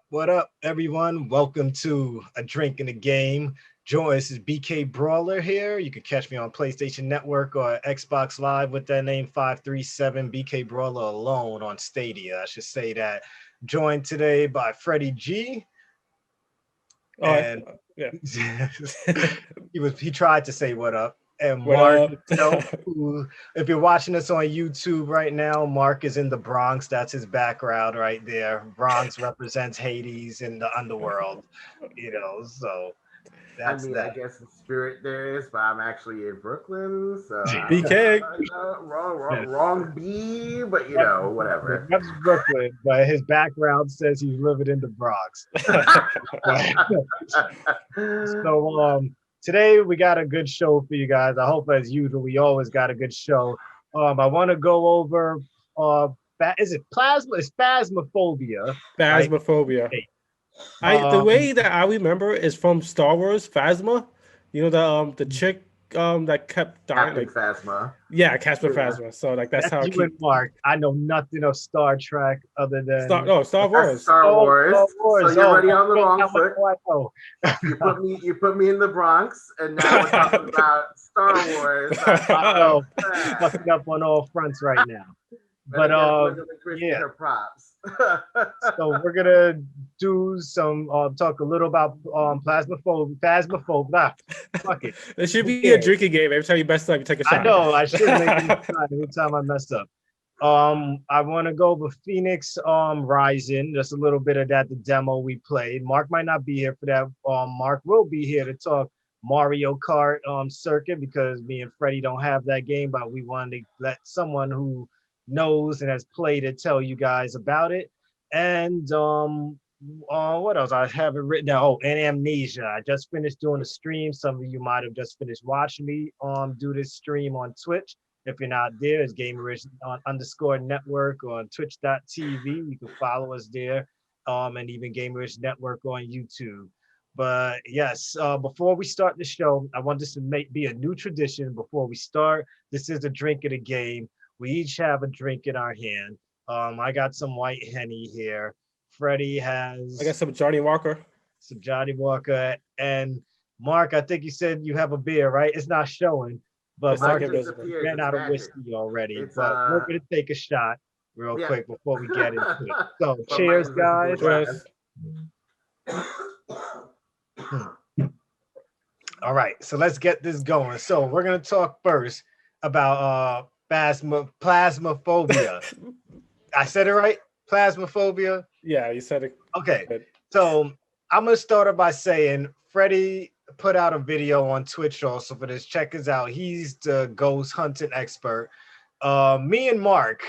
What up, everyone? Welcome to A Drink in the Game. This is BK Brawler here. You can catch me on PlayStation Network or Xbox Live with that name 537 BK Brawler alone on Stadia. I should say that. Joined today by Freddie G. All right. And Yeah. he tried to say what up. And What Mark, up? who, if you're watching us on YouTube right now, Mark is in the Bronx. That's his background right there. Bronx represents Hades in the underworld, so I that's mean, I that. guess in spirit there is, but I'm actually in Brooklyn, so I don't BK. know. Yeah. Wrong B, but whatever. That's Brooklyn, but his background says he's living in the Bronx. So today we got a good show for you guys. I hope as usual we always got a good show. I want to go over is it plasma? It's phasmophobia, right? Phasmophobia. The Um, way that I remember is from Star Wars Phasma. You know the chick that kept dying. Captain Phasma. Yeah, Casper Yeah. Phasma. So that's that's how I you and keep Mark. I know nothing of Star Trek other than Star That's Wars. Star Wars. Star Wars. So you're already on the wrong how much foot. do I know? You put me in the Bronx, and now we're talking about Star Wars. I know, fucking up on all fronts right now. But But again, we're gonna Chris yeah. her props. So we're gonna do some talk a little about phasmophobia. Fuck it. There should Who be a cares? drinking game. Every time you mess up, you take a I shot. know I should make it every time I mess up. I want to go over Phoenix Rising, just a little bit of that, the demo we played. Mark might not be here for that. Mark will be here to talk Mario Kart circuit because me and Freddie don't have that game, but we wanted to let someone who knows and has played it tell you guys about it. And what else? I have it written down. Oh, and Amnesia. I just finished doing a stream. Some of you might have just finished watching me do this stream on Twitch. If you're not there, it's Gamerish on underscore network on twitch.tv. You can follow us there. And even Gamerish Network on YouTube. But yes, before we start the show, I want this to be a new tradition before we start. This is a drink of the game. We each have a drink in our hand. I got some white Henny here. Freddie I got has some Johnny Walker. some Johnny Walker. And Mark, I think you said you have a beer, right? It's not showing. But It's like Mark invisible. ran out of whiskey already. It's, But we're going to take a shot real Yeah. quick before we get into it. So From my cheers, invisible guys. glass. All right, so let's get this going. So we're gonna talk first about plasmophobia. I said it right? Plasmophobia. Yeah, you said it. Okay, Good. so I'm gonna start off by saying Freddie put out a video on Twitch also for this. Check us out. He's the ghost hunting expert. Me and Mark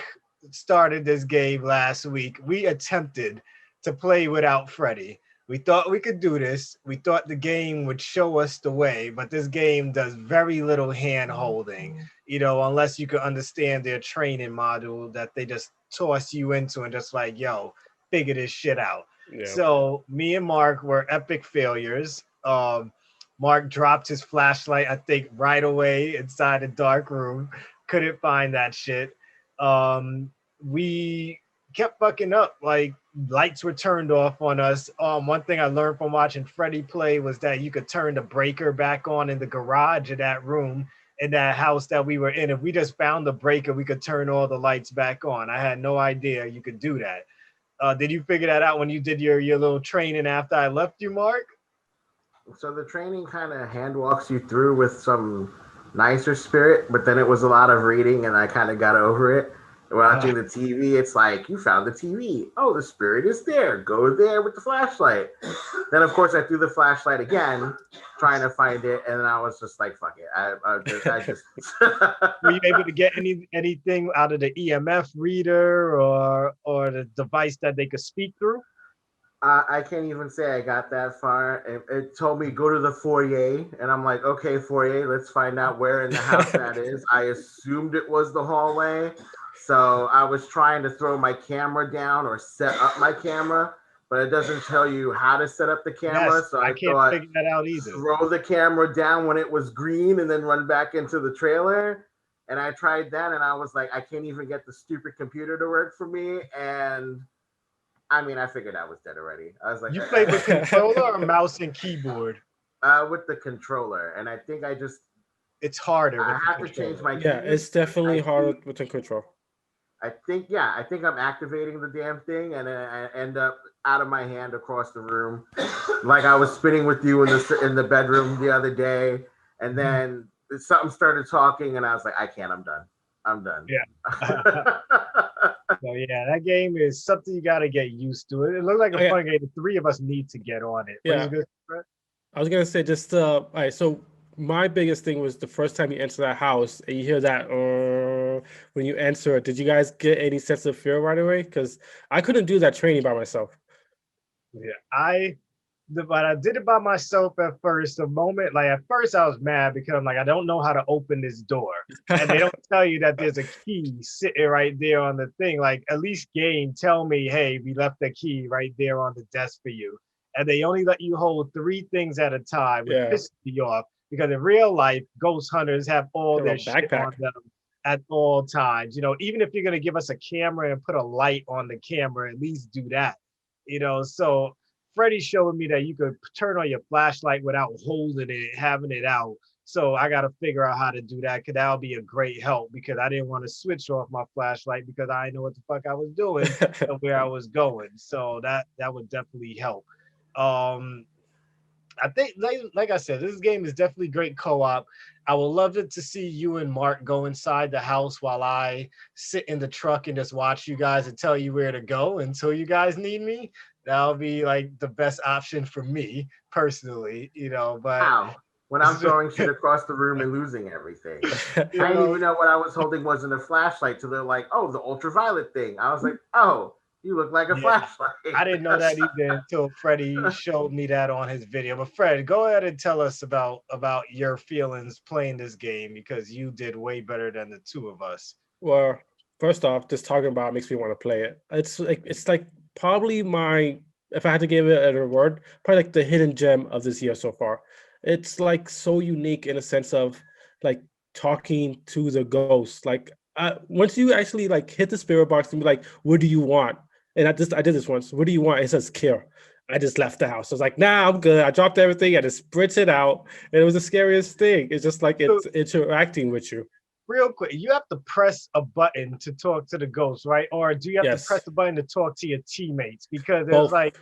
started this game last week. We attempted to play without Freddie. We thought we could do this. We thought the game would show us the way, but this game does very little hand holding, unless you can understand their training module that they just toss you into and just like, yo, figure this shit out. Yeah. So me and Mark were epic failures. Mark dropped his flashlight, I think, right away inside a dark room. Couldn't find that shit. We kept fucking up. Like lights were turned off on us. One thing I learned from watching Freddie play was that you could turn the breaker back on in the garage of that room in that house that we were in. If we just found the breaker, we could turn all the lights back on. I had no idea you could do that. Did you figure that out when you did your little training after I left you, Mark? So the training kind of hand walks you through with some nicer spirit, but then it was a lot of reading, and I kind of got over it. Watching the TV, it's like, you found the TV. Oh, the spirit is there. Go there with the flashlight. Then, of course, I threw the flashlight again, trying to find it, and then I was just like, fuck it. I just. Were you able to get anything out of the EMF reader or the device that they could speak through? I can't even say I got that far. It told me go to the foyer, and I'm like, okay, foyer, let's find out where in the house that is. I assumed it was the hallway. So I was trying to throw my camera down or set up my camera, but it doesn't tell you how to set up the camera. Yes, so I can't figure that out either. Throw the camera down when it was green and then run back into the trailer. And I tried that, and I was like, I can't even get the stupid computer to work for me. And I mean, I figured I was dead already. I was like, You played with controller or mouse and keyboard? with the controller, and I think It's harder I with the have to change controller. my Yeah, keys. it's definitely I harder think, within control. I think I'm activating the damn thing, and then I end up out of my hand across the room, like I was spinning with you in the bedroom the other day, and then something started talking, and I was like, I can't. I'm done. I'm done. Yeah. So yeah, that game is something you got to get used to. It looked like a Okay. fun game. The three of us need to get on it. What Yeah. is good, Fred? I was gonna say just all right. So my biggest thing was the first time you enter that house and you hear that when you enter it. Did you guys get any sense of fear right away? Because I couldn't do that training by myself. Yeah, but I did it by myself at first. The moment, like at first, I was mad because I'm like, I don't know how to open this door, and they don't tell you that there's a key sitting right there on the thing. Like at least game tell me, hey, we left the key right there on the desk for you, and they only let you hold 3 things at a time, which Yeah. pisses me off because in real life, ghost hunters have all They have a their shit on backpack. them at all times. Even if you're gonna give us a camera and put a light on the camera, at least do that. So Freddie showed me that you could turn on your flashlight without holding it, having it out. So I got to figure out how to do that because that'll be a great help because I didn't want to switch off my flashlight because I didn't know what the fuck I was doing and where I was going. So that would definitely help. Um, I think, like I said, this game is definitely great co-op. I would love it to see you and Mark go inside the house while I sit in the truck and just watch you guys and tell you where to go until you guys need me. That'll be like the best option for me personally, but How? When I'm throwing shit across the room and losing everything. you I didn't know, even know what I was holding wasn't a flashlight. So they're like, oh, the ultraviolet thing. I was like, oh, you look like a yeah, flashlight. I didn't know that either until Freddie showed me that on his video. But Fred, go ahead and tell us about your feelings playing this game because you did way better than the two of us. Well, first off, just talking about it makes me want to play it. It's like probably my if I had to give it a word, probably like the hidden gem of this year so far. It's like so unique in a sense of like talking to the ghost. Like once you actually like hit the spirit box and be like, "What do you want?" And I did this once. What do you want? It says kill. I just left the house. I was like, nah, I'm good. I dropped everything. I just sprinted out. And it was the scariest thing. It's just like So it's interacting with you. real quick, you have to press a button to talk to the ghost, right? Or do you have to press Yes. a button to talk to your teammates? Because it was Both. like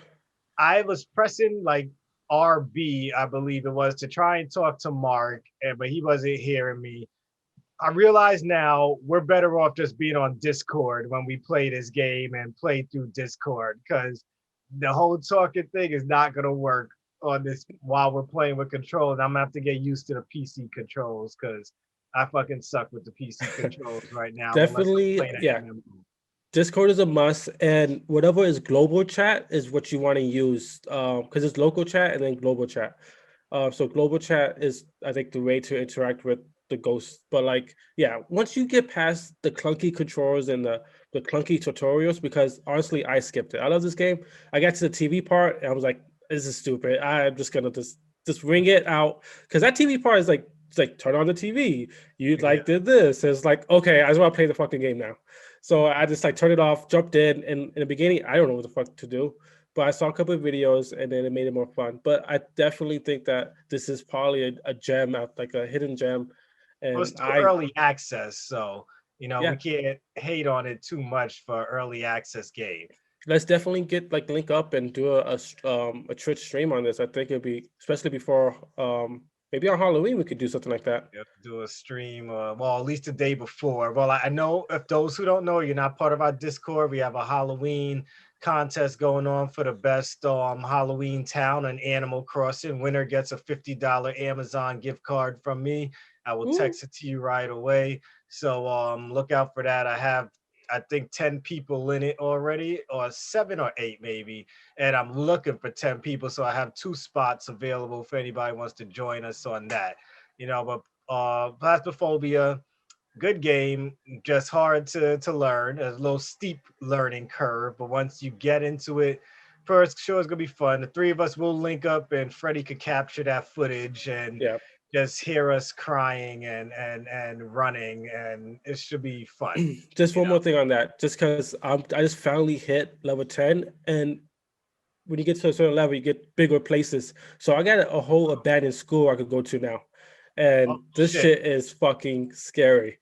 I was pressing like RB, I believe it was, to try and talk to Mark, but he wasn't hearing me. I realize now we're better off just being on Discord when we play this game and play through Discord because the whole talking thing is not gonna work on this while we're playing with controls. I'm gonna have to get used to the PC controls because I fucking suck with the PC controls right now unless I'm Definitely, playing yeah. an MMO. Discord is a must, and whatever is global chat is what you want to use. Because it's local chat and then global chat. So global chat is, I think, the way to interact with the ghosts. But like, yeah, once you get past the clunky controls and the clunky tutorials, because honestly, I skipped it. I love this game. I got to the TV part, and I was like, this is stupid. I'm just gonna just ring it out because that TV part is like, it's like turn on the TV. You Yeah. like did this. It's like, okay, I just want to play the fucking game now. So I just like turned it off, jumped in, and in the beginning, I don't know what the fuck to do, but I saw a couple of videos, and then it made it more fun. But I definitely think that this is probably a gem out, like a hidden gem, Well, it's and still early access, so we yeah, can't hate on it too much for early access game. let's definitely get like link up and do a Twitch stream on this. I think it'd be especially before maybe on Halloween we could do something like that. You have to do a stream, well, at least the day before. Well, I know if those who don't know, you're not part of our Discord. We have a Halloween contest going on for the best Halloween town in Animal Crossing. Winner gets a $50 Amazon gift card from me. I will Ooh. text it to you right away. So look out for that. I have, I think, 10 people in it already, or 7 or 8 maybe. And I'm looking for 10 people. So I have 2 spots available if anybody wants to join us on that. But Phasmophobia, good game, just hard to learn. There's a little steep learning curve, but once you get into it, first sure it's gonna be fun. The 3 of us will link up, and Freddie could capture that footage and Yeah. just hear us crying and running, and it should be fun. Just you one know? more thing on that, just because I just finally hit level 10, and when you get to a certain level, you get bigger places. So I got a whole abandoned school I could go to now, Oh and this shit! shit is fucking scary.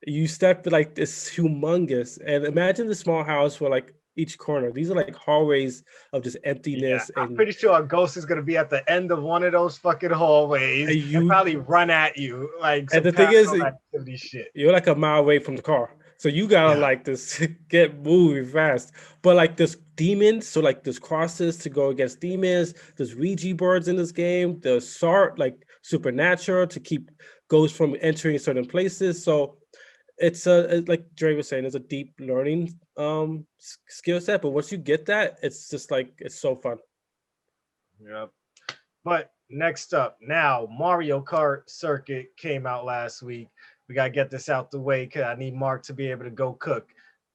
You step like this humongous, and imagine the small house for like each corner. These are like hallways of just Yeah, emptiness, I'm pretty sure a ghost is gonna be at the end of one of those fucking hallways and and you. probably run at you like And some the thing is, paranormal activity shit. you're like a mile away from the car. So you gotta Yeah. like this get moving fast. But like there's demons, so like there's crosses to go against demons, there's Ouija boards in this game, there's SART, like supernatural to keep ghosts from entering certain places. So like Dre was saying, it's a deep learning skill set. But once you get that, it's just like it's so fun. Yep. But next up, now Mario Kart Circuit came out last week. We gotta get this out the way because I need Mark to be able to go cook,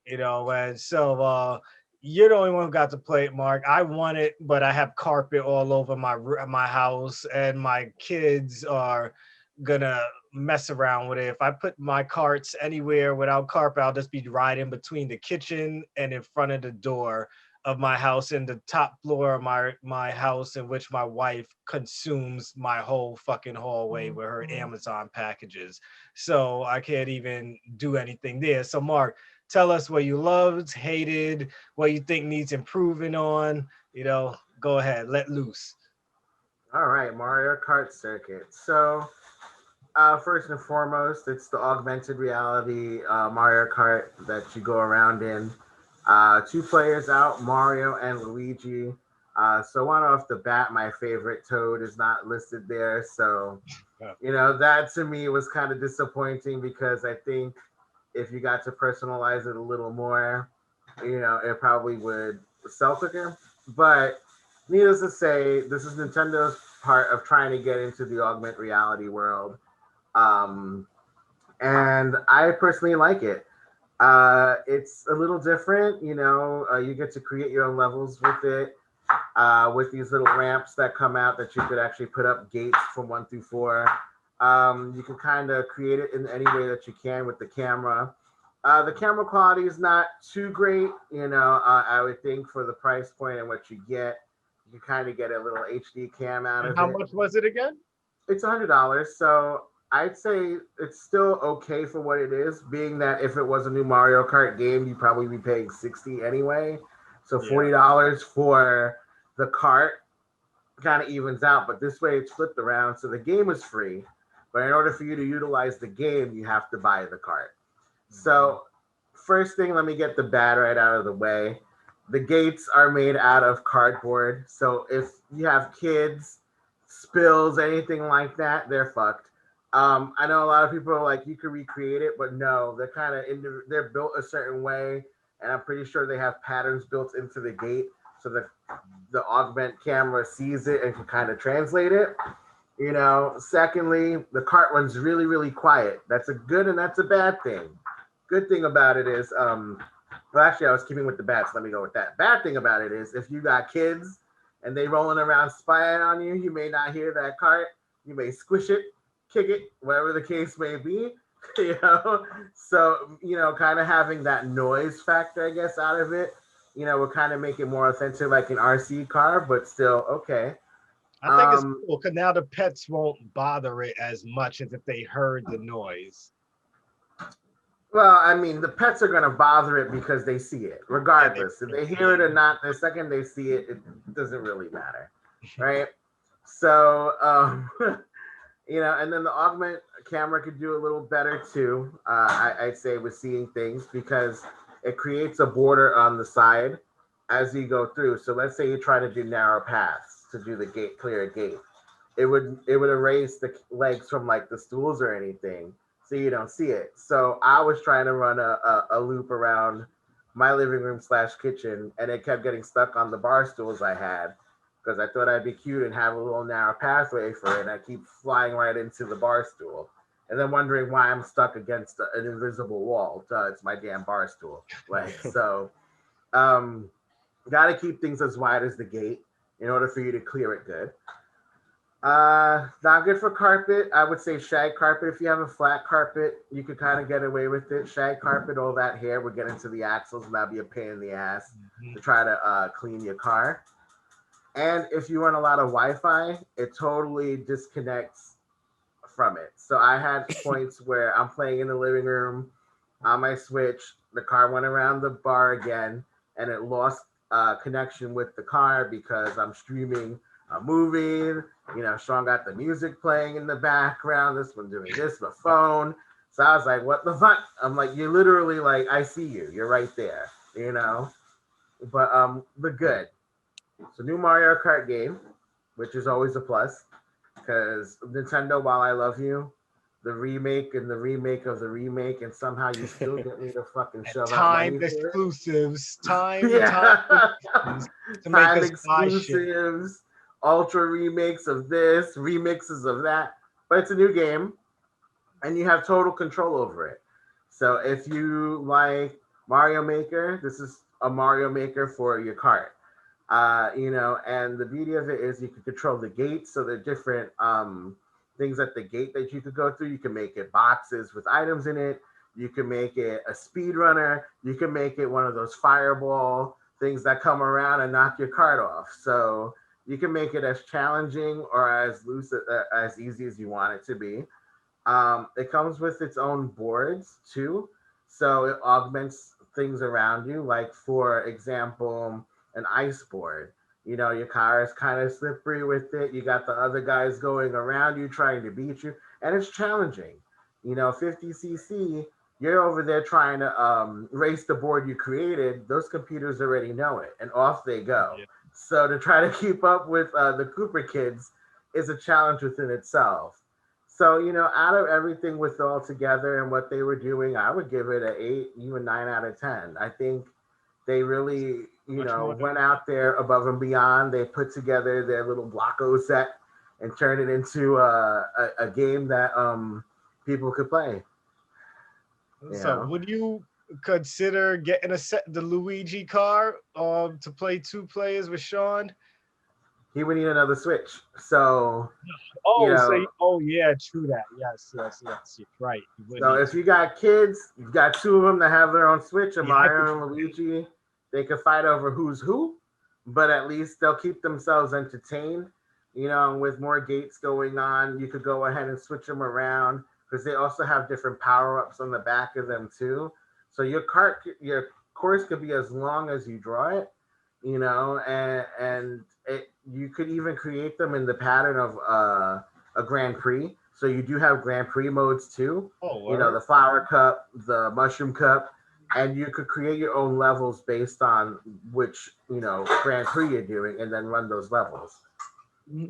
and so you're the only one who got to play it, Mark. I want it, but I have carpet all over my house, and my kids are gonna mess around with it. If I put my carts anywhere without carpet, I'll just be riding between the kitchen and in front of the door of my house and the top floor of my house, in which my wife consumes my whole fucking hallway with her Amazon packages. So I can't even do anything there. So Mark, tell us what you loved, hated, what you think needs improving on. Go ahead, let loose. All right, Mario Kart Circuit. So, first and foremost, it's the augmented reality Mario Kart that you go around in. Two players out, Mario and Luigi. So, one off the bat, my favorite Toad is not listed there. So, Yeah. that to me was kind of disappointing because I think if you got to personalize it a little more, it probably would sell quicker. But needless to say, this is Nintendo's part of trying to get into the augment reality world. Um, and I personally like it. It's a little different, you get to create your own levels with it, with these little ramps that come out that you could actually put up gates from 1 through 4. You can kind of create it in any way that you can with the camera. The camera quality is not too great, I would think for the price point and what you get. You kind of get a little HD cam out And of how it. much was it again? It's $100, so I'd say it's still okay for what it is. Being that if it was a new Mario Kart game, you'd probably be paying 60 anyway. So Yeah. $40 for the cart kind of evens out. But this way, it's flipped around, so the game is free. But in order for you to utilize the game, you have to buy the cart. So first thing, let me get the bad right out of the way. The gates are made out of cardboard, so if you have kids, spills, anything like that, they're fucked. I know a lot of people are like, you can recreate it, but no, they're kind of they're built a certain way, and I'm pretty sure they have patterns built into the gate, so the augment camera sees it and can kind of translate it. Secondly, the cart runs really, really quiet. That's a good and that's a bad thing. Good thing about it is, well, actually, I was keeping with the bad, so let me go with that. Bad thing about it is, if you got kids and they rolling around spying on you, you may not hear that cart. You may squish it, kick it, whatever the case may be. So kind of having that noise factor, I guess, out of it, would kind of make it more authentic, like an RC car, but still okay. I think it's Um, cool because now the pets won't bother it as much as if they heard the noise. Well, I mean, the pets are going to bother it because they see it, Yeah, they, regardless. If they hear it or not, the second they see it, it doesn't really matter, right? So, and then the augment camera could do a little better too. I'd say with seeing things because it creates a border on the side as you go through. So let's say you try to do narrow paths to do the gate, clear a gate. It would erase the legs from like the stools or anything, so you don't see it. So I was trying to run a loop around my living room / kitchen, and it kept getting stuck on the bar stools I had because I thought I'd be cute and have a little narrow pathway for it. And I keep flying right into the bar stool, and then wondering why I'm stuck against an invisible wall. Duh, it's my damn bar stool. So, um, got to keep things as wide as the gate in order for you to clear it good. Not good for carpet. I would say shag carpet. If you have a flat carpet, you could kind of get away with it. Shag carpet, all that hair would get into the axles, and that'd be a pain in the ass to try to clean your car. And if you run a lot of Wi-Fi, it totally disconnects from it. So I had points where I'm playing in the living room on my Switch. The car went around the bar again, and it lost connection with the car because I'm streaming a movie. You know, Sean got the music playing in the background. This one doing this, the phone. So I was like, "What the fuck?" I'm like, "You're literally like, I see you. You're right there." You know. But good. So new Mario Kart game, which is always a plus because Nintendo, while I love you, the remake and the remake of the remake, and somehow you still get me to fucking shove out money Timed for it. exclusives, time Yeah, exclusives to make time us buy shit. exclusives, ultra remakes of this, remixes of that. But it's a new game, and you have total control over it. So if you like Mario Maker, this is a Mario Maker for your cart. You know, and the beauty of it is you can control the gates. So there are different things at the gate that you could go through. You can make it boxes with items in it. You can make it a speed runner. You can make it one of those fireball things that come around and knock your cart off. So you can make it as challenging or as loose as easy as you want it to be. It comes with its own boards too, so it augments things around you. Like for example, an ice board. You know, your car is kind of slippery with it. You got the other guys going around you trying to beat you, and it's challenging. You know, 50cc. You're over there trying to race the board you created. Those computers already know it, and off they go. Yeah. So to try to keep up with the Cooper kids is a challenge within itself. So, you know, out of everything with all together and what they were doing, I would give it an 8, even 9 out of 10. I think they really, you Much know, more than went out there above and beyond. They put together their little Blocko set and turned it into a game that people could play, you so. know. Would you consider getting a set the Luigi car to play two players with Sean? He would need another Switch. So, you Oh, so know, oh yeah, true that. Yes, yes, yes. You're right. You would so need if to. you got kids, you've got two of them that have their own Switch, and Yeah, I could. Mario and Luigi, they could fight over who's who, but at least they'll keep themselves entertained. You know, and with more gates going on, you could go ahead and switch them around because they also have different power ups on the back of them too. So your course could be as long as you draw it, you know, and you could even create them in the pattern of a Grand Prix. So you do have Grand Prix modes too. Oh, You know, word. the Flower Cup, the Mushroom Cup, and you could create your own levels based on which Grand Prix you're doing, and then run those levels.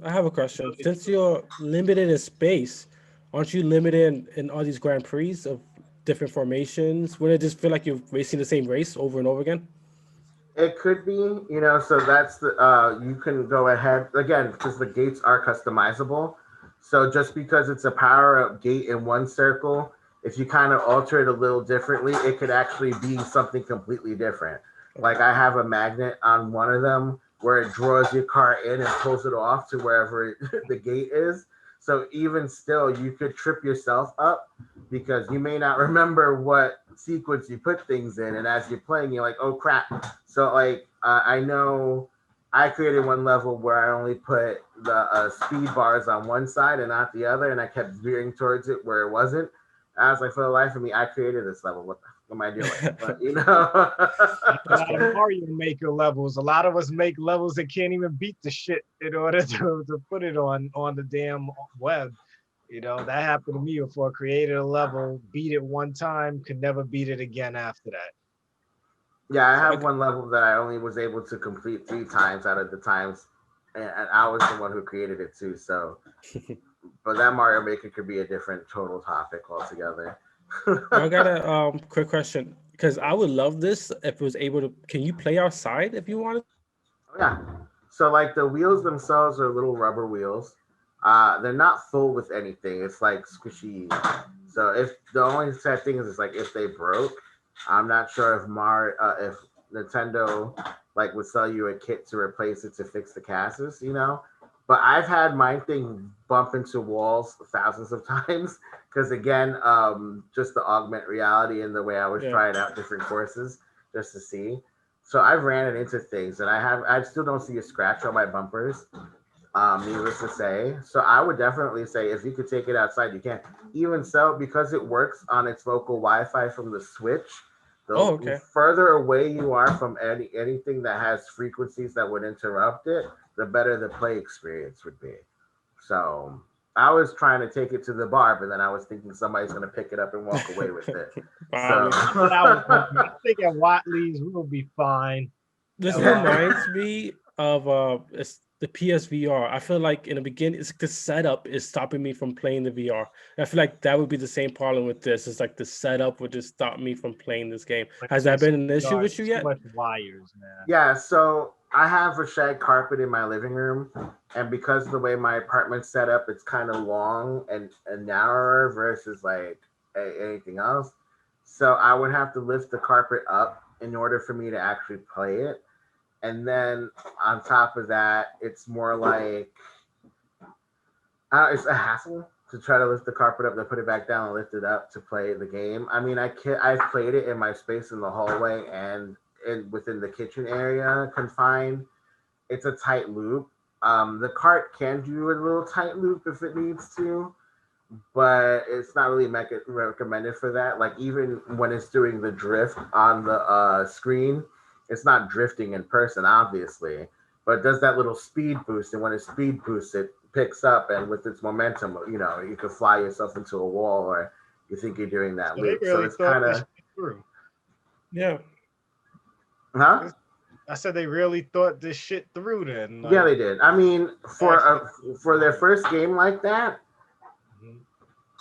I have a question. Since you're limited in space, aren't you limited in all these Grand Prix of different formations? Wouldn't it just feel like you're racing the same race over and over again? It could be, so that's the you can go ahead again because the gates are customizable. So just because it's a power up gate in one circle, if you kind of alter it a little differently, it could actually be something completely different. Like Okay. I have a magnet on one of them where it draws your car in and pulls it off to wherever the gate is. So even still, you could trip yourself up because you may not remember what sequence you put things in, and as you're playing, you're like, "Oh crap!" So like I know I created one level where I only put the speed bars on one side and not the other, and I kept veering towards it where it wasn't. I was like, for the life of me, I created this level. What am I doing? But That's a That's lot of fair. Mario Maker levels. A lot of us make levels that can't even beat the shit in order to put it on the damn web. That happened to me before. I created a level, beat it one time, could never beat it again after that. yeah, I So have one level that I only was able to complete 3 times out of the times, and I was the one who created it too. So, but that Mario Maker could be a different total topic altogether. I got a quick question because I would love this if it was able to. Can you play outside if you wanted? Yeah. So like the wheels themselves are little rubber wheels. They're not full with anything. It's like squishy. So if the only sad thing is like if they broke, I'm not sure if Nintendo like would sell you a kit to replace it to fix the cases. But I've had my thing bump into walls thousands of times because again, just the augment reality and the way I was Yeah. trying out different courses just to see. So I've ran it into things, and I still don't see a scratch on my bumpers. Needless to say, so I would definitely say if you could take it outside, you can. Even so, because it works on its local Wi-Fi from the Switch, Oh, the okay. further away you are from anything that has frequencies that would interrupt it, the better the play experience would be. So I was trying to take it to the bar, but then I was thinking somebody's going to pick it up and walk away with it. So Probably. That's what I was hoping. I think at Watley's we'll be fine. This Yeah. reminds me of it's the PSVR. I feel like in the beginning, it's the setup is stopping me from playing the VR. I feel like that would be the same problem with this. It's like the setup would just stop me from playing this game. But Has that it's been an issue dark, with you too yet? much wires, man. yeah, so I have a shag carpet in my living room, and because of the way my apartment's set up, it's kind of long and narrower versus like anything else. So I would have to lift the carpet up in order for me to actually play it. And then on top of that, it's more like it's a hassle to try to lift the carpet up, then put it back down and lift it up to play the game. I mean, I've played it in my space in the hallway and within the kitchen area confined. It's a tight loop. The cart can do a little tight loop if it needs to, but it's not really recommended for that. Like even when it's doing the drift on the screen, it's not drifting in person, obviously, but it does that little speed boost. And when it speed boosts, it picks up, and with its momentum, you could fly yourself into a wall, or you think you're doing that So they loop. So really it's thought kind this of, shit through. Yeah. huh? I said they really thought this shit through then. Yeah, Like, they did. I mean, for their first game like that, mhm.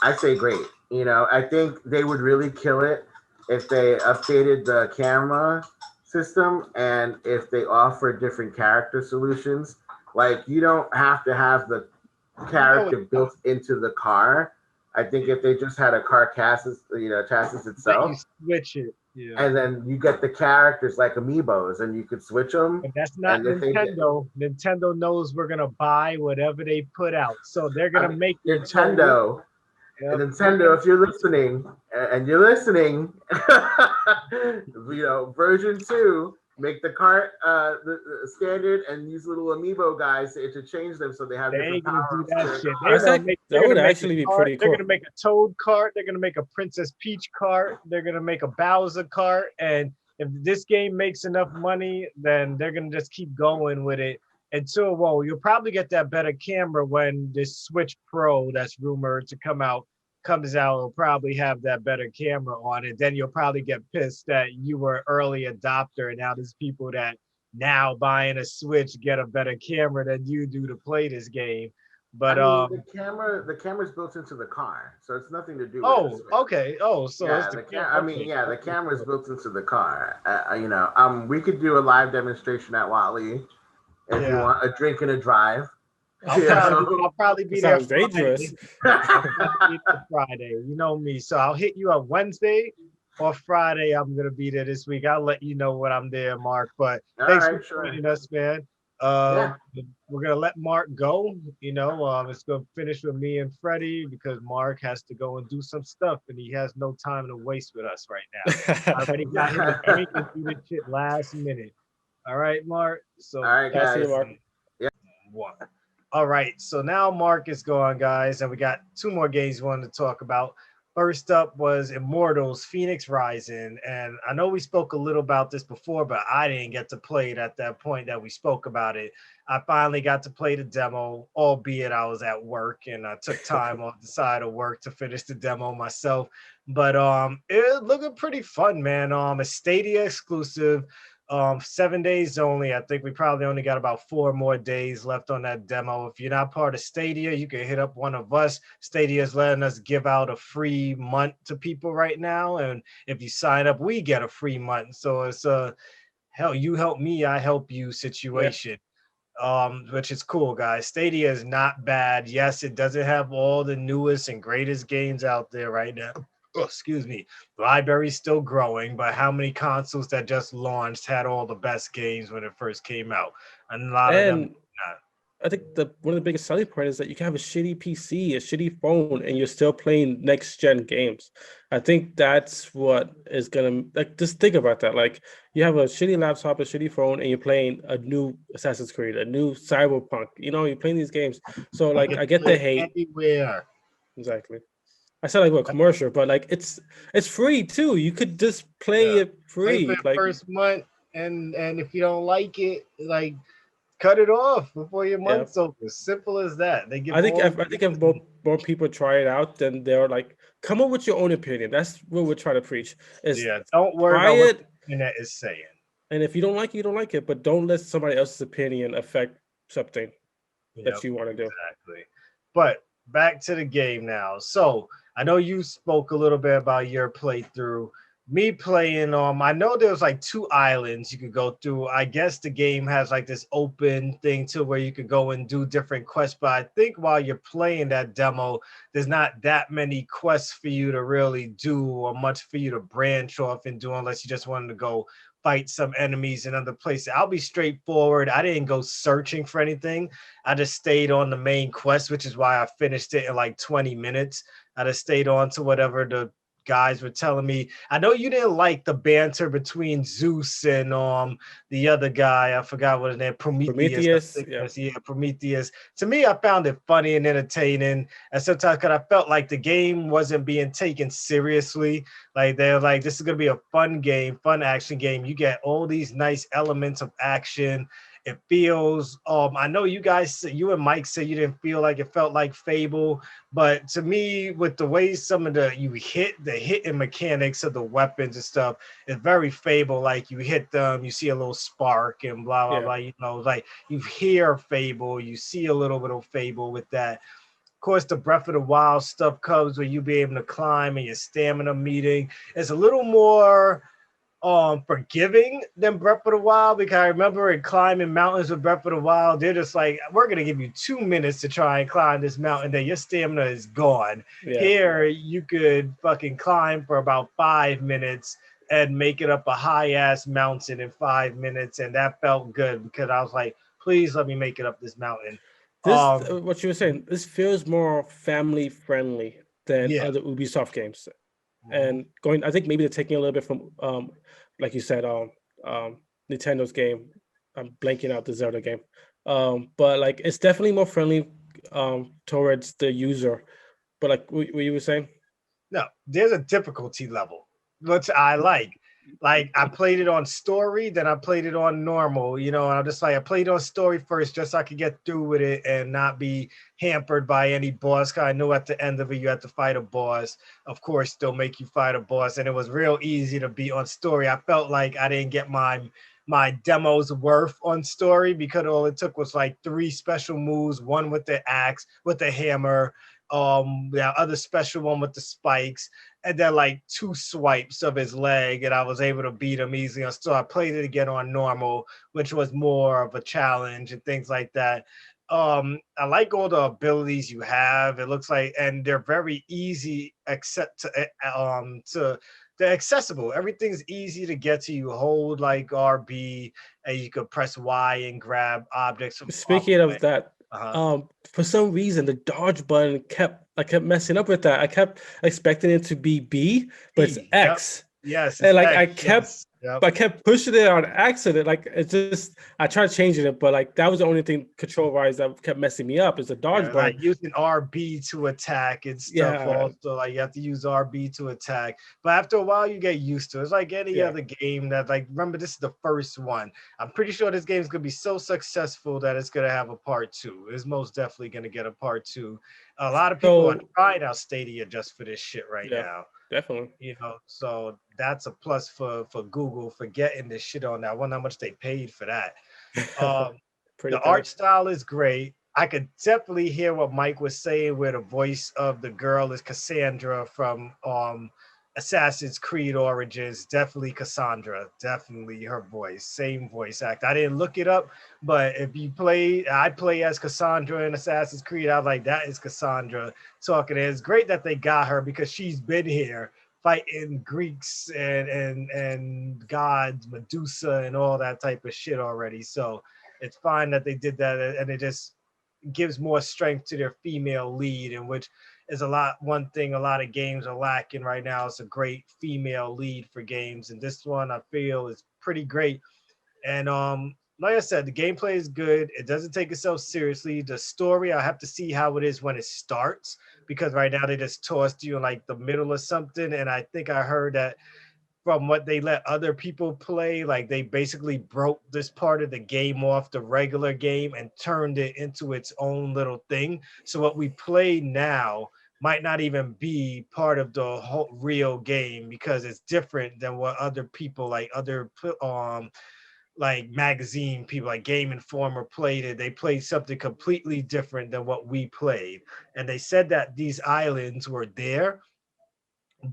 I say great. I think they would really kill it if they updated the camera system and if they offered different character solutions. Like you don't have to have the character built into the car. I think if they just had a car chassis Let you itself, switch it. Yeah. and then you get the characters like amiibos, and you could switch them. But that's not And if they did, Nintendo. Nintendo knows we're gonna buy whatever they put out, so they're I gonna mean, make it so Nintendo, Yep. Nintendo, if you're listening, version 2, make the cart the standard and use little amiibo guys to interchange them so they have They different ain't gonna do power-ups. that shit. I think They're that would gonna make actually a be cart, pretty They're cool. gonna make a Toad cart. They're gonna make a Princess Peach cart. They're gonna make a Bowser cart. And if this game makes enough money, then they're gonna just keep going with it until you'll probably get that better camera when this Switch Pro that's rumored to come out comes out. It'll probably have that better camera on it. Then you'll probably get pissed that you were early adopter and now there's people that now buying a Switch get a better camera than you do to play this game. But I mean, the camera's built into the car, so it's nothing to do with the Switch. okay. So Yeah, it's the camera's built into the car. We could do a live demonstration at Watley if you want a drink and a drive. I'll probably be there Sounds dangerous. Friday. You know me, so I'll hit you up Wednesday or Friday. I'm gonna be there this week. I'll let you know when I'm there, Mark. But thanks for joining us, man. We're gonna let Mark go. It's gonna finish with me and Freddie because Mark has to go and do some stuff, and he has no time to waste with us right now. I already got him to drink and do this shit last minute. All right, Mark. So, all right, guys. See you, Mark. Yeah. All right. So now Mark is gone, guys, and we got two more games we wanted to talk about. First up was Immortals Phoenix Rising. And I know we spoke a little about this before, but I didn't get to play it at that point that we spoke about it. I finally got to play the demo, albeit I was at work and I took time off the side of work to finish the demo myself. But it looking pretty fun, man. A Stadia exclusive. 7 days only. I think we probably only got about 4 more days left on that demo. If you're not part of Stadia, you can hit up one of us. Stadia is letting us give out a free month to people right now. And if you sign up, we get a free month. So it's hell, you help me, I help you situation. Which is cool, guys. Stadia is not bad. Yes, it doesn't have all the newest and greatest games out there right now. Oh, excuse me. Library's still growing, but how many consoles that just launched had all the best games when it first came out? And a lot of them not. I think the one of the biggest selling point is that you can have a shitty PC, a shitty phone, and you're still playing next gen games. I think that's what is gonna like. Just think about that. Like you have a shitty laptop, a shitty phone, and you're playing a new Assassin's Creed, a new Cyberpunk. You know, you're playing these games. So You like, can I get play the it hate. anywhere. Exactly. I said like a commercial, but like it's free too. You could just play Yeah. it Play for free. the Like first month, and if you don't like it, like cut it off before your yeah, month's over. Simple as that. They give I think all I think if more people try it out, then they're like, come up with your own opinion. That's what we're trying to preach. Is yeah. Don't worry try about what it, the internet is saying. and if you don't like it, you don't like it. But don't let somebody else's opinion affect something Yep, that you want to do. exactly. But back to the game now. So I know you spoke a little bit about your playthrough. Me playing, I know there's like 2 islands you could go through. I guess the game has like this open thing to where you could go and do different quests. But I think while you're playing that demo, there's not that many quests for you to really do or much for you to branch off and do unless you just wanted to go fight some enemies in other places. I'll be straightforward. I didn't go searching for anything. I just stayed on the main quest, which is why I finished it in like 20 minutes. I just stayed on to whatever the guys were telling me. I know you didn't like the banter between Zeus and the other guy. I forgot what his name, Prometheus. I Prometheus, think yeah. that's yeah, Prometheus. To me, I found it funny and entertaining. And sometimes because I felt like the game wasn't being taken seriously. Like they're like, this is gonna be a fun game, fun action game. You get all these nice elements of action. It feels I know you and Mike said you didn't feel like it felt like Fable, but to me, with the way some of the hitting mechanics of the weapons and stuff is very Fable. Like you hit them, you see a little spark and blah blah Yeah. blah. You know, like you hear Fable, you see a little bit of Fable with that. Of course, the Breath of the Wild stuff comes where you be able to climb and your stamina meeting. It's a little more forgiving than Breath of the Wild, because I remember in climbing mountains with Breath of the Wild, they're just like, we're gonna give you 2 minutes to try and climb this mountain, then your stamina is gone. Yeah. Here you could fucking climb for about 5 minutes and make it up a high ass mountain in 5 minutes, and that felt good because I was like, please let me make it up this mountain. This Um, what you were saying, this feels more family friendly than yeah. other Ubisoft games. Mhm. And going, I think maybe they're taking a little bit from like you said, Nintendo's game. I'm blanking out the Zelda game. But like it's definitely more friendly towards the user. But like what you were saying? No, there's a difficulty level, which I like. Like I played it on story, then I played it on normal, and I'm just like I played on story first just so I could get through with it and not be hampered by any boss. Cause I know at the end of it you have to fight a boss. Of course, they'll make you fight a boss, and it was real easy to be on story. I felt like I didn't get my demo's worth on story because all it took was like 3 special moves, one with the axe, with the hammer, the other special one with the spikes, and then like 2 swipes of his leg, and I was able to beat him easily. So I played it again on normal, which was more of a challenge and things like that. I like all the abilities you have. It looks like, and they're very easy accept to they're accessible. Everything's easy to get to. You hold like RB and you could press Y and grab objects from off Speaking of of it. that, Uh-huh. for some reason the dodge button I kept messing up with that. I kept expecting it to be B, but it's Yep. X. Yes, And it's like X. Yes. Yep. I kept pushing it on accident. Like it just I tried changing it, but like that was the only thing control wise that kept messing me up is the dodge Yeah, like button. using RB to attack and stuff Yeah, also. Like you have to use RB to attack. But after a while you get used to it. It's like any yeah. other game that like remember this is the first one. I'm pretty sure this game is gonna be so successful that it's gonna have a part two. It's most definitely gonna get a part two. A lot of people are So trying out Stadia just for this shit right yeah, now. definitely. So that's a plus for Google for getting this shit on there. I wonder how much they paid for that. Um, Pretty the penny. art style is great. I could definitely hear what Mike was saying, where the voice of the girl is Cassandra from Assassin's Creed Origins. Definitely Cassandra. Definitely her voice. Same voice act. I didn't look it up, but if you I play as Cassandra in Assassin's Creed. I was like, that is Cassandra talking. And it's great that they got her because she's been here fighting Greeks and gods, Medusa, and all that type of shit already. So it's fine that they did that, and it just gives more strength to their female lead, and which is one thing a lot of games are lacking right now. It's a great female lead for games, and this one I feel is pretty great. And like I said, the gameplay is good. It doesn't take itself seriously. The story, I have to see how it is when it starts, because right now they just tossed you in like the middle of something. And I think I heard that from what they let other people play, like they basically broke this part of the game off the regular game and turned it into its own little thing. So what we play now might not even be part of the whole real game, because it's different than what other people, like other like magazine people like Game Informer played it. They played something completely different than what we played. And they said that these islands were there,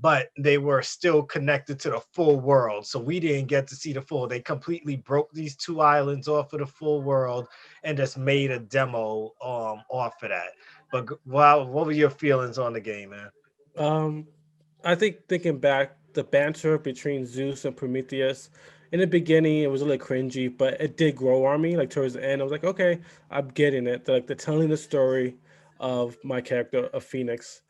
but they were still connected to the full world. So we didn't get to see the full. They completely broke these two islands off of the full world and just made a demo off of that. But wow, what were your feelings on the game, man? Um, I think thinking back, the banter between Zeus and Prometheus in the beginning, it was a little cringy, but it did grow on me. Like towards the end, I was like, okay, I'm getting it. Like they're telling the story of my character of Phoenix.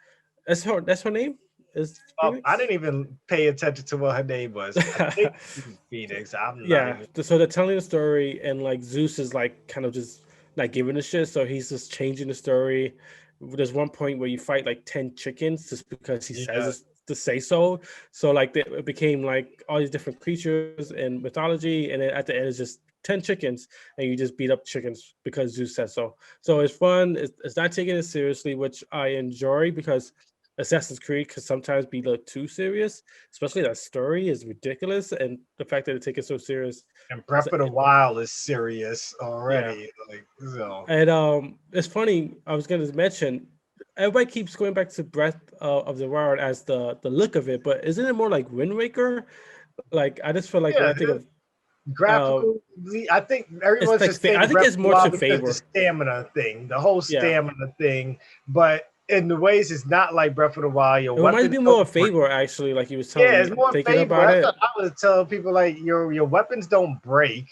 That's her name? Is I Phoenix? didn't even pay attention to what her name was. I think it was Phoenix. I'm not Yeah. even. So they're telling the story, and like Zeus is like kind of just not giving a shit. So he's just changing the story. There's one point where you fight like 10 chickens just because he says Yeah, it to say so. So like it became like all these different creatures and mythology, and then at the end it's just 10 chickens, and you just beat up chickens because Zeus said so. So it's fun. It's not taking it seriously, which I enjoy, because Assassin's Creed can sometimes be a little too serious, especially that story is ridiculous, and the fact that they take it so serious. and Breath of the Wild is serious Yeah, already. Like so. and it's funny. I was going to mention everybody keeps going back to Breath of the Wild as the look of it, but isn't it more like Wind Waker? Like I just feel like when Yeah, I think of uh, graphical. I think it's everyone's like just saying I think Breath it's of the more to Wild because the favor. stamina thing, the whole Yeah, stamina thing. But in the ways, it's not like Breath of the Wild. Your it reminds weapons me don't more of break. favor actually. Like you was telling Yeah, me, it's more thinking favor. about That's what it. I was telling people. Like your weapons don't break.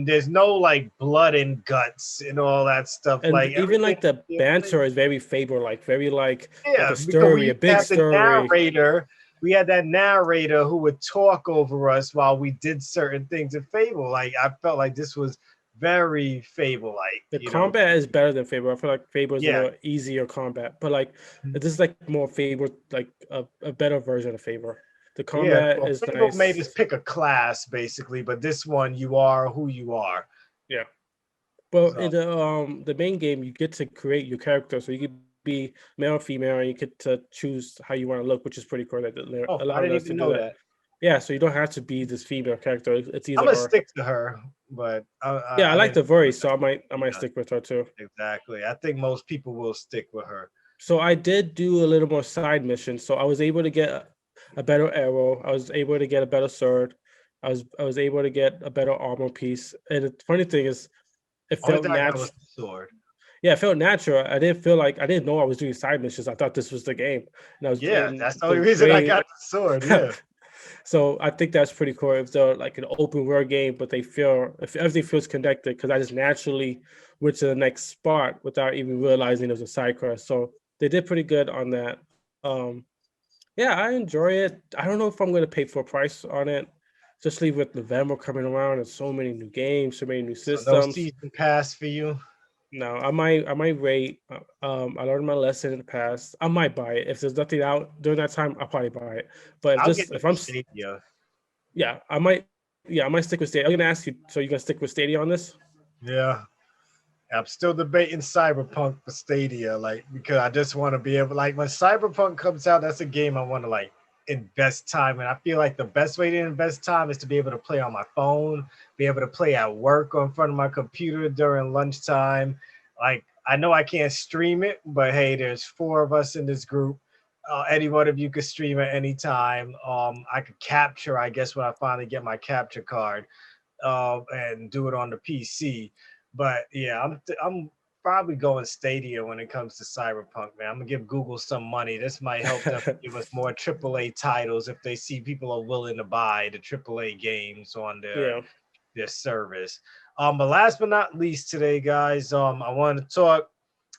There's no like blood and guts and all that stuff. And Like even everything. like the banter is very favor like, very like Yeah, a because we story, a used to big have the story. narrator. We had that narrator who would talk over us while we did certain things in Fable. Like I felt like this was very Fable-like, The you know. combat is better than Fable. I feel like Fable is a Yeah. little easier combat, but like this is like more Fable, like a better version of Fable. The Yeah. combat Well, is Fable made us nice. pick a class basically, but this one you are who you are. Yeah. But So in the main game, you get to create your character, so you could be male or female, and you get to choose how you want to look, which is pretty cool that they're oh, I allowing didn't us to even do know that. that. Yeah, so you don't have to be this female character. It's I'm either gonna or. stick to her, but Yeah, I I like didn't the know voice, that. so I might Yeah, stick with her too. exactly. I think most people will stick with her. So I did do a little more side missions. So I was able to get a better arrow. I was able to get a better sword. I was able to get a better armor piece. And the funny thing is, it Only felt thing I got was natural. the sword. Yeah, it felt natural. I didn't feel like I didn't know I was doing side missions. I thought this was the game, and I was Yeah, in that's the only the reason I way. got the sword. Yeah. So I think that's pretty cool. If they're like an open world game, but they feel if everything feels connected, because I just naturally went to the next spot without even realizing it was a side quest. So they did pretty good on that. Um, yeah, I enjoy it. I don't know if I'm going to pay full price on it, especially with November coming around and so many new games, so many new So no systems. season pass for you. No, I might wait. I learned my lesson in the past. I might buy it if there's nothing out during that time. I'll probably buy it. But I'll get just it if for I'm Stadia. yeah, I might. Yeah, I might stick with Stadia. I'm gonna ask you. So you're gonna stick with Stadia on this? Yeah. I'm still debating Cyberpunk for Stadia, like because I just want to be able, like when Cyberpunk comes out, that's a game I want to like invest time in. I feel like the best way to invest time is to be able to play on my phone, be able to play at work or in front of my computer during lunchtime. Like I know I can't stream it, but hey, there's four of us in this group. Any one of you could stream at any time. I could capture, I guess, when I finally get my capture card, and do it on the PC. But yeah, I'm probably going Stadia when it comes to Cyberpunk, man. I'm gonna give Google some money. This might help them give us more AAA titles if they see people are willing to buy the AAA games on Yeah. their service. But last but not least today, guys, I want to talk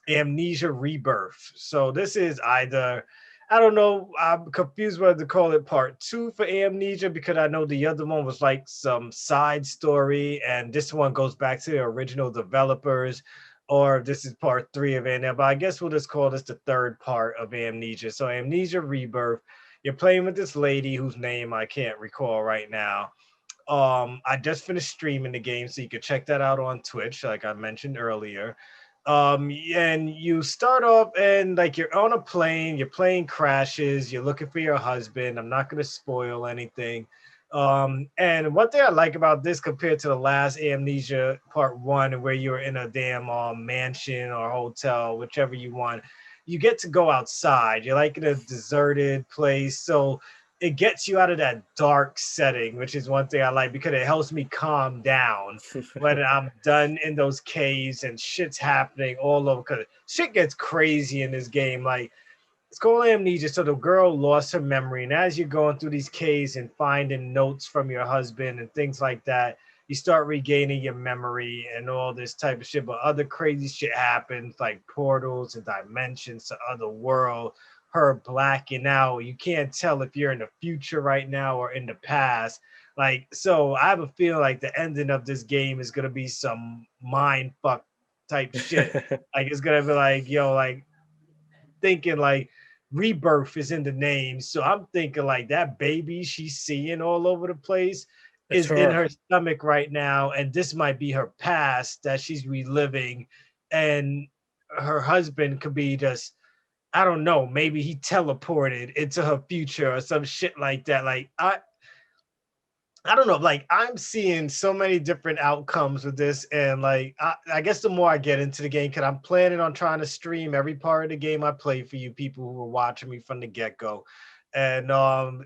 Amnesia Rebirth. So this is either, I don't know, I'm confused whether to call it part two for Amnesia because I know the other one was like some side story, and this one goes back to the original developers, or this is part three of it. But I guess we'll just call this the third part of Amnesia. So Amnesia Rebirth, you're playing with this lady whose name I can't recall right now. I just finished streaming the game, so you can check that out on Twitch, like I mentioned earlier. And you start off and like you're on a plane, your plane crashes, you're looking for your husband. I'm not gonna spoil anything. And one thing I like about this compared to the last Amnesia Part One, where you're in a damn mansion or hotel, whichever you want, you get to go outside. You're like in a deserted place, so it gets you out of that dark setting, which is one thing I like because it helps me calm down when I'm done in those caves and shit's happening all over. Because shit gets crazy in this game. Like, it's called Amnesia. So the girl lost her memory. And as you're going through these caves and finding notes from your husband and things like that, you start regaining your memory and all this type of shit. But other crazy shit happens, like portals and dimensions to other world, her blacking out. You can't tell if you're in the future right now or in the past. Like, so I have a feeling like the ending of this game is gonna be some mind fuck type shit. Like it's gonna be like, yo, like thinking like rebirth is in the name. So I'm thinking like that baby she's seeing all over the place It's is in her. her stomach right now. And this might be her past that she's reliving. And her husband could be just, I don't know, maybe he teleported into her future or some shit like that. Like I don't know, like I'm seeing so many different outcomes with this, and like I guess the more I get into the game, because I'm planning on trying to stream every part of the game I play for you people who are watching me from the get-go. And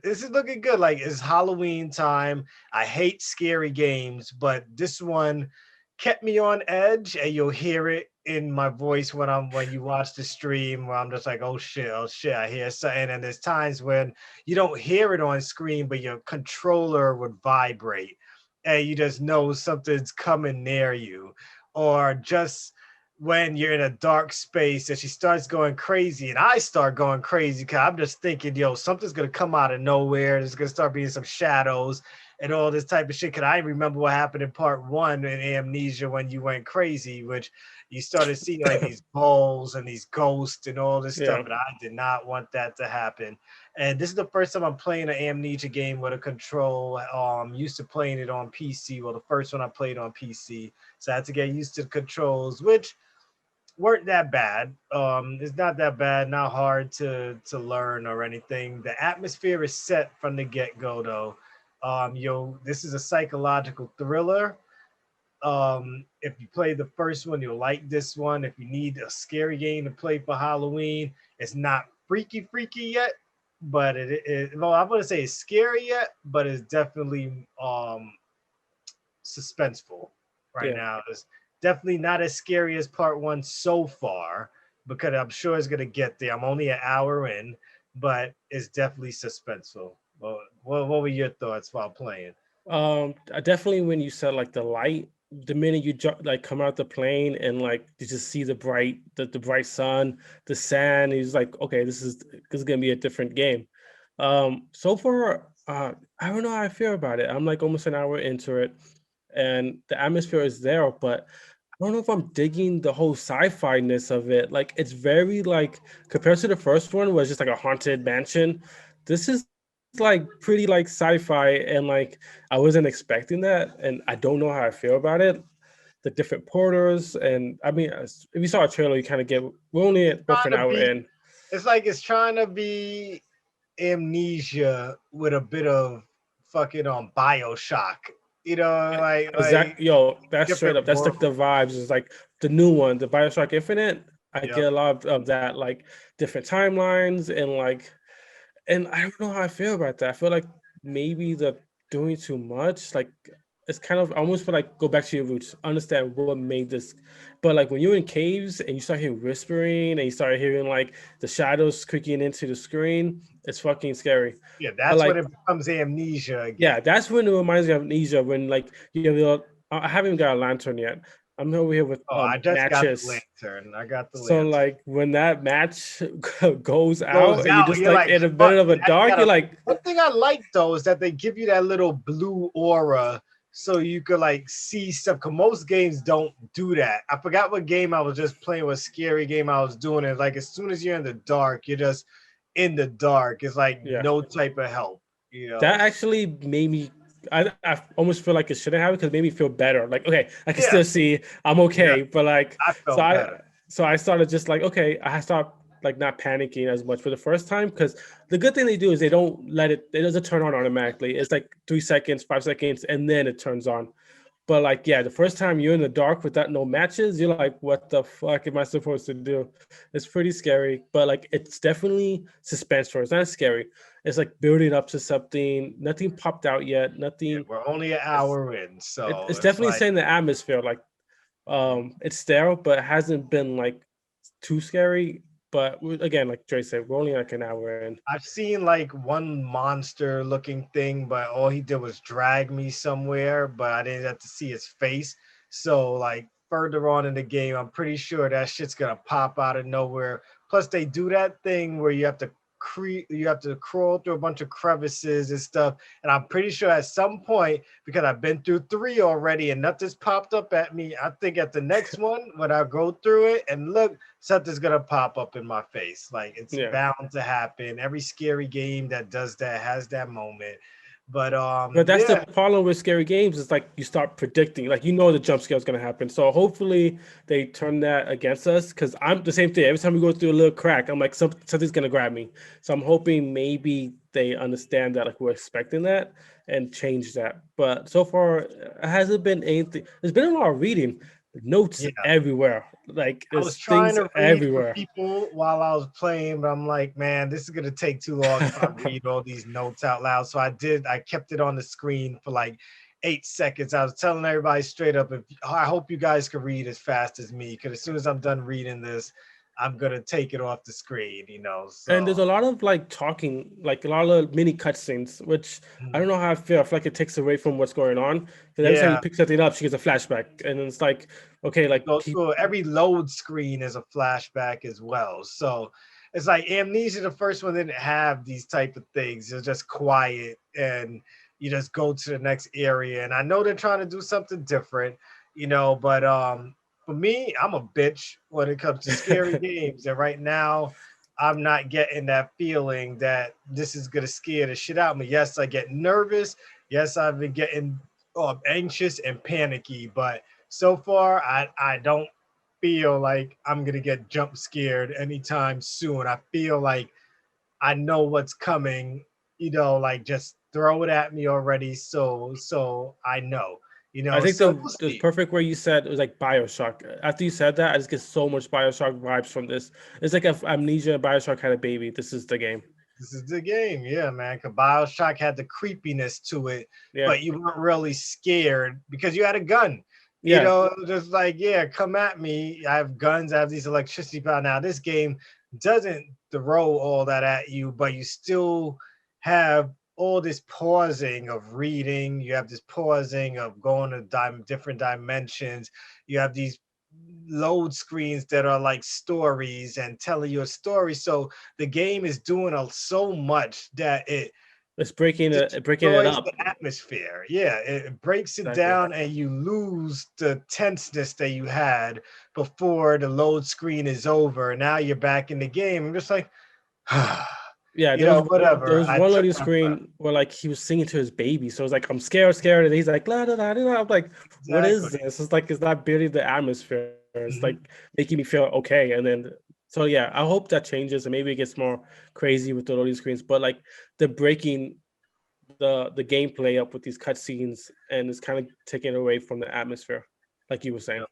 this is looking good. Like it's Halloween time. I hate scary games, but this one kept me on edge, and you'll hear it in my voice when you watch the stream where I'm just like, oh shit, I hear something. And there's times when you don't hear it on screen, but your controller would vibrate and you just know something's coming near you. Or just when you're in a dark space and she starts going crazy and I start going crazy because I'm just thinking, yo, something's gonna come out of nowhere. There's gonna start being some shadows and all this type of shit. Cause I remember what happened in part one in Amnesia when you went crazy, which you started seeing like these balls and these ghosts and all this stuff. Yeah. And I did not want that to happen. And this is the first time I'm playing an Amnesia game with a control. Used to playing it on PC. Well, the first one I played on PC, so I had to get used to the controls, which weren't that bad. It's not that bad, not hard to learn or anything. The atmosphere is set from the get go, though. This is a psychological thriller. If you play the first one, you'll like this one. If you need a scary game to play for Halloween, it's not freaky yet, but well, I wouldn't say it's scary yet, but it's definitely suspenseful right Yeah. now. It's definitely not as scary as part one so far, because I'm sure it's gonna get there. I'm only an hour in, but it's definitely suspenseful. Well, what were your thoughts while playing? Definitely when you said like the light, the minute you like come out the plane and like you just see the bright sun, the sand, he's like, okay, this is gonna be a different game. So far, I don't know how I feel about it. I'm like almost an hour into it, and the atmosphere is there, but I don't know if I'm digging the whole sci-fi-ness of it. Like it's very like compared to the first one, was just like a haunted mansion. This is like pretty like sci-fi, and like I wasn't expecting that, and I don't know how I feel about it. The different porters, and I mean, if you saw a trailer, you kind of get. We're only at roughly an Trying to hour be, in. it's like it's trying to be Amnesia with a bit of fucking Bioshock. Like Exactly, yo, that's straight different up. That's like world. the vibes. It's like the new one, the Bioshock Infinite. I Yep. get a lot of that, like different timelines and like, and I don't know how I feel about that. I feel like maybe they're doing too much. Like it's kind of almost feel like go back to your roots, understand what made this. But like when you're in caves and you start hearing whispering and you start hearing like the shadows creaking into the screen, it's fucking scary. Yeah, But that's when like it becomes Amnesia yeah, again. that's when it reminds me of Amnesia when like you have I haven't even got a lantern yet. I'm over here with Oh, I just got the matches. lantern. I got the So lantern. like when that match goes Goes out and you're out, just you're like like, in the fuck middle of a that. You dark, you're gotta. like, One thing I like though is that they give you that little blue aura, so you could like see stuff. Cause most games don't do that. I forgot what game I was just playing. What scary game I was doing. It like as soon as you're in the dark, you're just in the dark. It's like yeah. no type of help. You know. That actually made me. I almost feel like it shouldn't have because it made me feel better. Like, okay, I can Yeah. still see, I'm Yeah. okay. But like, I so felt I better. so I started just like, okay, I stopped like not panicking as much for the first time because the good thing they do is they don't let it doesn't turn on automatically. It's like 3 seconds, 5 seconds, and then it turns on. But like, yeah, the first time you're in the dark without no matches, you're like, what the fuck am I supposed to do? It's pretty scary, but like, it's definitely suspenseful. It's not scary. It's like building up to something. Nothing popped out yet. Yeah, Nothing. we're only an It's hour in, so it's it's definitely like. setting the atmosphere. Like, it's there, but it hasn't been like too scary. But again, like Dre said, we're only like an hour in. I've seen like one monster looking thing, but all he did was drag me somewhere, but I didn't have to see his face. So like further on in the game, I'm pretty sure that shit's gonna pop out of nowhere. Plus they do that thing where you have to crawl through a bunch of crevices and stuff. And I'm pretty sure at some point, because I've been through 3 already and nothing's popped up at me, I think at the next one, when I go through it and look, something's gonna pop up in my face. Like it's Yeah. bound to happen. Every scary game that does that has that moment. But But that's the yeah, problem with scary games. Is like you start predicting, like the jump scare is gonna happen. So hopefully they turn that against us. Because I'm the same thing. Every time we go through a little crack, I'm like something's gonna grab me. So I'm hoping maybe they understand that, like we're expecting that, and change that. But so far, it hasn't been anything. There's been a lot of reading, notes yeah. everywhere. Like I was there's trying things to read for everywhere. people while I was playing, but I'm like, man, this is gonna take too long if I read all these notes out loud. So I kept it on the screen for like 8 seconds. I was telling everybody straight up, if I hope you guys can read as fast as me, because as soon as I'm done reading this, I'm gonna take it off the screen, you know. And there's So a lot of like talking, like a lot of mini cutscenes, which I don't know how I feel. I feel like it takes away from what's going on. Because every time you yeah, pick something up, she gets a flashback, and it's like, okay, you like go keep, through every load screen is a flashback as well. So it's like Amnesia, the first one didn't have these type of things. It's just quiet and you just go to the next area. And I know they're trying to do something different, you know, but for me, I'm a bitch when it comes to scary games. And right now, I'm not getting that feeling that this is gonna scare the shit out of me. Yes, I get nervous. Yes, I've been getting anxious and panicky, but so far I don't feel like I'm gonna get jump scared anytime soon. I feel like I know what's coming, you know, like just throw it at me already, so I know, you I know. think So we'll the see. perfect way you said it was like Bioshock. After you said that, I just get so much Bioshock vibes from this. It's like if Amnesia and Bioshock had a baby. This is the game. This is the game, yeah, man. Cause Bioshock had the creepiness to it, Yeah, but you weren't really scared because you had a gun. You yeah. know, it was just like, yeah, come at me. I have guns, I have these electricity power. Now, this game doesn't throw all that at you, but you still have all this pausing of reading. You have this pausing of going to different dimensions. You have these load screens that are like stories and telling you a story. So the game is doing so much that it It's breaking it destroys up. the atmosphere. Yeah, it breaks it Exactly. down and you lose the tenseness that you had before the load screen is over. Now you're back in the game. I'm just like, Yeah, you know, there whatever. was I one took loading my breath. screen where like he was singing to his baby. So it's like I'm scared, scared, and he's like la da da da. I'm like, what is Exactly. this? It's like it's not building the atmosphere. It's Mhm. like making me feel okay. And then so yeah, I hope that changes and maybe it gets more crazy with the loading screens. But like the breaking the gameplay up with these cutscenes and it's kind of taking away from the atmosphere, like you were saying.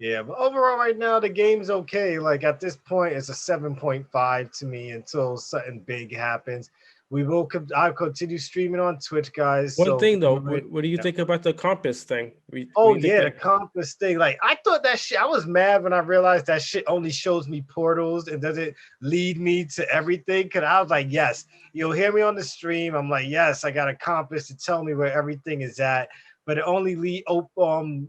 Yeah, but overall, right now the game's okay. Like at this point, it's a 7.5 to me until something big happens. I'll continue streaming on Twitch, guys. One So thing though, remember, what do you think about the compass thing? What do oh you think yeah, the that? compass thing. Like I thought that shit. I was mad when I realized that shit only shows me portals and doesn't lead me to everything. Cause I was like, yes, you'll hear me on the stream. I'm like, yes, I got a compass to tell me where everything is at. but it only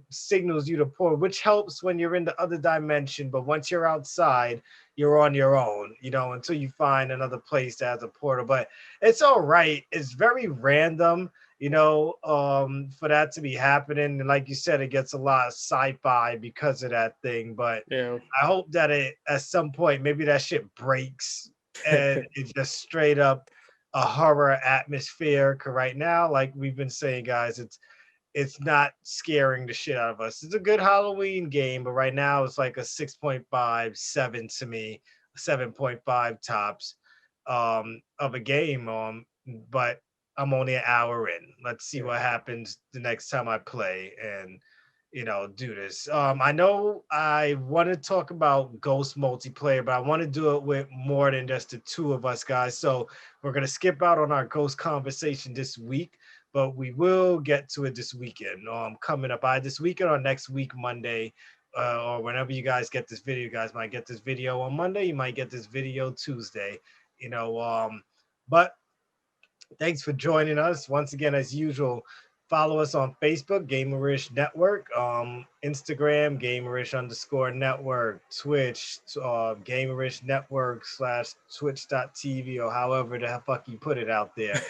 signals you to portal, which helps when you're in the other dimension. But once you're outside, you're on your own, until you find another place that has a portal. But it's all right. It's very random, for that to be happening. And like you said, it gets a lot of sci-fi because of that thing. But Yeah. I hope that at some point, maybe that shit breaks and it's just straight up a horror atmosphere. Cause right now, like we've been saying, guys, it's not scaring the shit out of us. It's a good Halloween game, but right now it's like a 6.5, 7 to me, 7.5 tops of a game. But I'm only an hour in. Let's see what happens the next time I play and do this. I know I want to talk about Ghost multiplayer, but I want to do it with more than just the two of us, guys. So we're gonna skip out on our Ghost conversation this week, but we will get to it this weekend. Coming up either this weekend or next week, Monday, or whenever you guys get this video. You guys might get this video on Monday. You might get this video Tuesday. But thanks for joining us once again. As usual, follow us on Facebook, Gamerish Network, Instagram, Gamerish_network, Twitch, Gamerish Network /twitch.tv, or however the fuck you put it out there.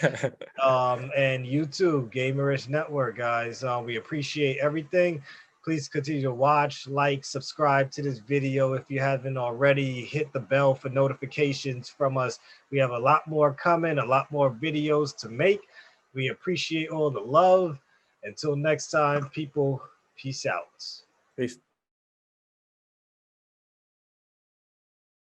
And YouTube, Gamerish Network, guys. We appreciate everything. Please continue to watch, like, subscribe to this video if you haven't already. Hit the bell for notifications from us. We have a lot more coming, a lot more videos to make. We appreciate all the love. Until next time, people, peace out. Peace.